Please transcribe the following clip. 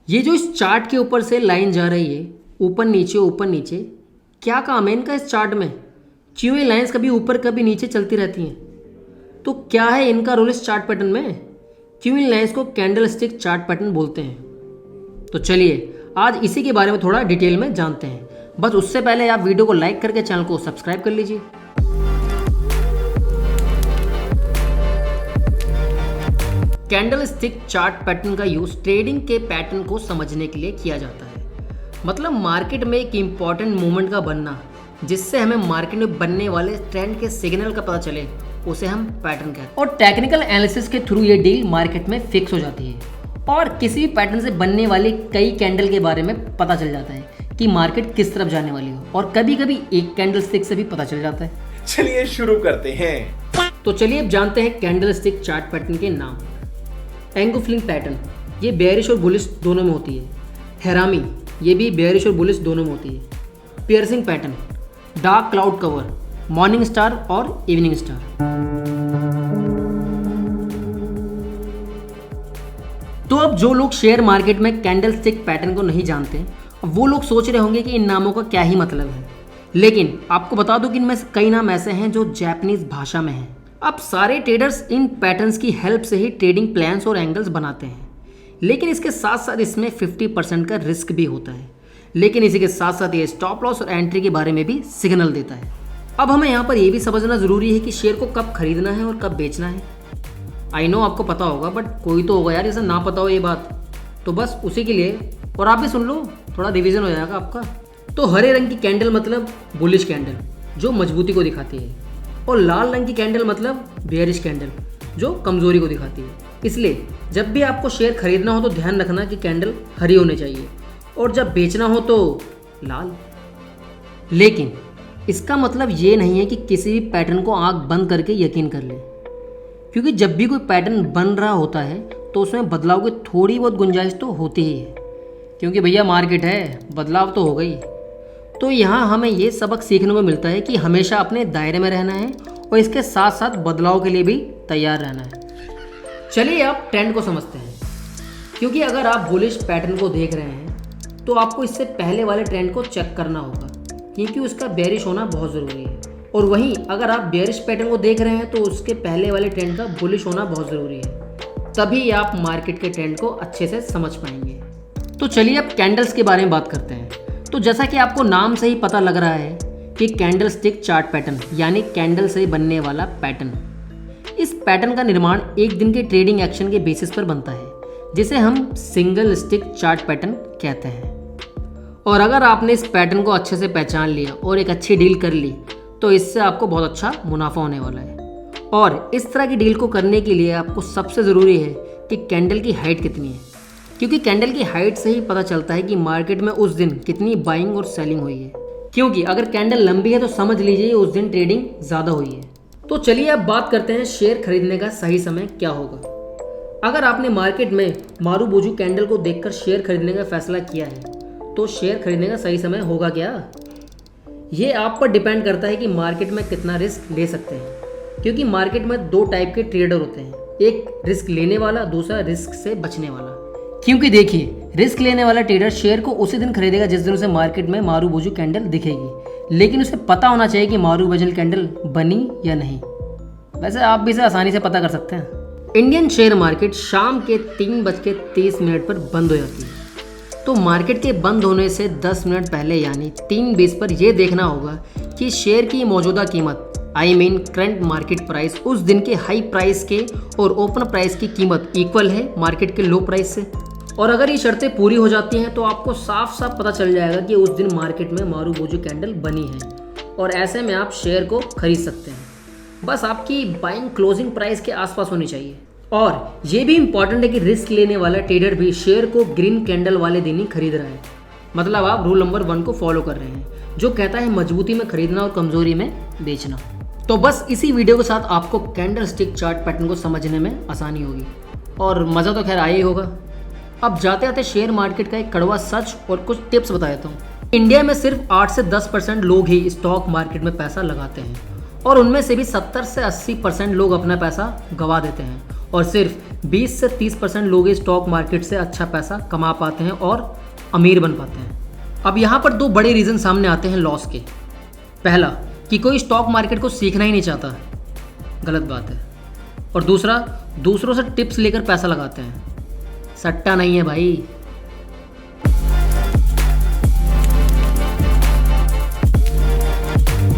ये जो इस चार्ट के ऊपर से लाइन जा रही है, ऊपर नीचे, क्या काम है इनका इस चार्ट में? क्यों ये लाइंस कभी ऊपर कभी नीचे चलती रहती हैं? तो क्या है इनका रोल इस चार्ट पैटर्न में? क्यों इन लाइंस को कैंडल स्टिक चार्ट पैटर्न बोलते हैं? तो चलिए आज इसी के बारे में थोड़ा डिटेल में जानते हैं। बस उससे पहले आप वीडियो को लाइक करके चैनल को सब्सक्राइब कर लीजिए। कैंडल स्टिक चार्ट पैटर्न का यूज ट्रेडिंग के पैटर्न को समझने के लिए किया जाता है। मतलब मार्केट में एक इम्पॉर्टेंट मूवमेंट का बनना, जिससे हमें मार्केट में बनने वाले ट्रेंड के सिग्नल का पता चले, उसे हम पैटर्न कहते हैं। और टेक्निकल एनालिसिस के थ्रू ये डील मार्केट में फिक्स हो जाती है और किसी भी पैटर्न से बनने वाली कई कैंडल के बारे में पता चल जाता है कि मार्केट किस तरफ जाने वाली हो, और कभी कभी एक कैंडल स्टिक से भी पता चल जाता है। चलिए शुरू करते हैं। तो चलिए अब जानते हैं कैंडल स्टिक चार्ट पैटर्न के नाम। एंगोफ्लिंग पैटर्न, ये बेयरिश और बुलिश दोनों में होती है। हेरामी, ये भी बेयरिश और बुलिश दोनों में होती है। Piercing pattern, dark cloud cover, morning star और इवनिंग स्टार। तो अब जो लोग शेयर मार्केट में कैंडल स्टिक पैटर्न को नहीं जानते, वो लोग सोच रहे होंगे कि इन नामों का क्या ही मतलब है। लेकिन आपको बता दूं कि इनमें से कई नाम ऐसे हैं जो जापानीज भाषा में हैं। अब सारे ट्रेडर्स इन पैटर्न्स की हेल्प से ही ट्रेडिंग प्लान्स और एंगल्स बनाते हैं, लेकिन इसके साथ साथ इसमें 50% का रिस्क भी होता है। लेकिन इसी के साथ साथ ये स्टॉप लॉस और एंट्री के बारे में भी सिग्नल देता है। अब हमें यहाँ पर यह भी समझना ज़रूरी है कि शेयर को कब खरीदना है और कब बेचना है। आई नो आपको पता होगा, बट कोई तो होगा यार जिसे ना पता हो ये बात, तो बस उसी के लिए और आप भी सुन लो, थोड़ा रिवीजन हो जाएगा आपका। तो हरे रंग की कैंडल मतलब बुलिश कैंडल, जो मजबूती को दिखाती है, और लाल रंग की कैंडल मतलब बेयरिश कैंडल, जो कमजोरी को दिखाती है। इसलिए जब भी आपको शेयर खरीदना हो तो ध्यान रखना कि कैंडल हरी होनी चाहिए, और जब बेचना हो तो लाल। लेकिन इसका मतलब ये नहीं है कि किसी भी पैटर्न को आंख बंद करके यकीन कर ले, क्योंकि जब भी कोई पैटर्न बन रहा होता है तो उसमें बदलाव की थोड़ी बहुत गुंजाइश तो होती ही है, क्योंकि भैया मार्केट है, बदलाव तो होगा ही। तो यहाँ हमें ये सबक सीखने को मिलता है कि हमेशा अपने दायरे में रहना है और इसके साथ साथ बदलाव के लिए भी तैयार रहना है। चलिए आप ट्रेंड को समझते हैं, क्योंकि अगर आप बुलिश पैटर्न को देख रहे हैं तो आपको इससे पहले वाले ट्रेंड को चेक करना होगा, क्योंकि उसका बेयरिश होना बहुत ज़रूरी है। और वहीं अगर आप बेयरिश पैटर्न को देख रहे हैं तो उसके पहले वाले ट्रेंड का बुलिश होना बहुत ज़रूरी है, तभी आप मार्केट के ट्रेंड को अच्छे से समझ पाएंगे। तो चलिए अब कैंडल्स के बारे में बात करते हैं। तो जैसा कि आपको नाम से ही पता लग रहा है कि कैंडल स्टिक चार्ट पैटर्न यानी कैंडल से बनने वाला पैटर्न, इस पैटर्न का निर्माण एक दिन के ट्रेडिंग एक्शन के बेसिस पर बनता है, जिसे हम सिंगल स्टिक चार्ट पैटर्न कहते हैं। और अगर आपने इस पैटर्न को अच्छे से पहचान लिया और एक अच्छी डील कर ली तो इससे आपको बहुत अच्छा मुनाफा होने वाला है। और इस तरह की डील को करने के लिए आपको सबसे ज़रूरी है कि कैंडल की हाइट कितनी है, क्योंकि कैंडल की हाइट से ही पता चलता है कि मार्केट में उस दिन कितनी बाइंग और सेलिंग हुई है। क्योंकि अगर कैंडल लंबी है तो समझ लीजिए उस दिन ट्रेडिंग ज़्यादा हुई है। तो चलिए अब बात करते हैं शेयर खरीदने का सही समय क्या होगा। अगर आपने मार्केट में मारूबोजू कैंडल को देखकर शेयर खरीदने का फैसला किया है तो शेयर खरीदने का सही समय होगा क्या? ये आप पर डिपेंड करता है कि मार्केट में कितना रिस्क ले सकते हैं, क्योंकि मार्केट में दो टाइप के ट्रेडर होते हैं, एक रिस्क लेने वाला, दूसरा रिस्क से बचने वाला। क्योंकि देखिए, रिस्क लेने वाला ट्रेडर शेयर को उसी दिन खरीदेगा जिस दिन उसे मार्केट में मारूबोजू कैंडल दिखेगी, लेकिन उसे पता होना चाहिए कि मारूबोजू कैंडल बनी या नहीं। वैसे आप भी इसे आसानी से पता कर सकते हैं। इंडियन शेयर मार्केट शाम के 3:30 पर बंद हो जाती है, तो मार्केट के बंद होने से 10 मिनट पहले यानी 3:20 पर यह देखना होगा कि शेयर की मौजूदा कीमत करंट मार्केट प्राइस उस दिन के हाई प्राइस के और ओपन प्राइस की कीमत इक्वल है मार्केट के लो प्राइस से। और अगर ये शर्तें पूरी हो जाती हैं तो आपको साफ साफ पता चल जाएगा कि उस दिन मार्केट में मारूबोजू कैंडल बनी है, और ऐसे में आप शेयर को खरीद सकते हैं। बस आपकी बाइंग क्लोजिंग प्राइस के आसपास होनी चाहिए। और ये भी इंपॉर्टेंट है कि रिस्क लेने वाला ट्रेडर भी शेयर को ग्रीन कैंडल वाले दिन ही खरीद रहा है। मतलब आप रूल नंबर 1 को फॉलो कर रहे हैं, जो कहता है मजबूती में खरीदना और कमजोरी में बेचना। तो बस इसी वीडियो के साथ आपको कैंडल स्टिक चार्ट पैटर्न को समझने में आसानी होगी, और मज़ा तो खैर आया ही होगा। अब जाते आते शेयर मार्केट का एक कड़वा सच और कुछ टिप्स बता देता हूँ। इंडिया में सिर्फ 8 से 10% लोग ही स्टॉक मार्केट में पैसा लगाते हैं, और उनमें से भी 70 से 80% लोग अपना पैसा गंवा देते हैं, और सिर्फ 20 से 30% लोग इस स्टॉक मार्केट से अच्छा पैसा कमा पाते हैं और अमीर बन पाते हैं। अब यहाँ पर दो बड़े रीज़न सामने आते हैं लॉस के। पहला कि कोई स्टॉक मार्केट को सीखना ही नहीं चाहता, गलत बात है। और दूसरा, दूसरों से टिप्स लेकर पैसा लगाते हैं। सट्टा नहीं है भाई,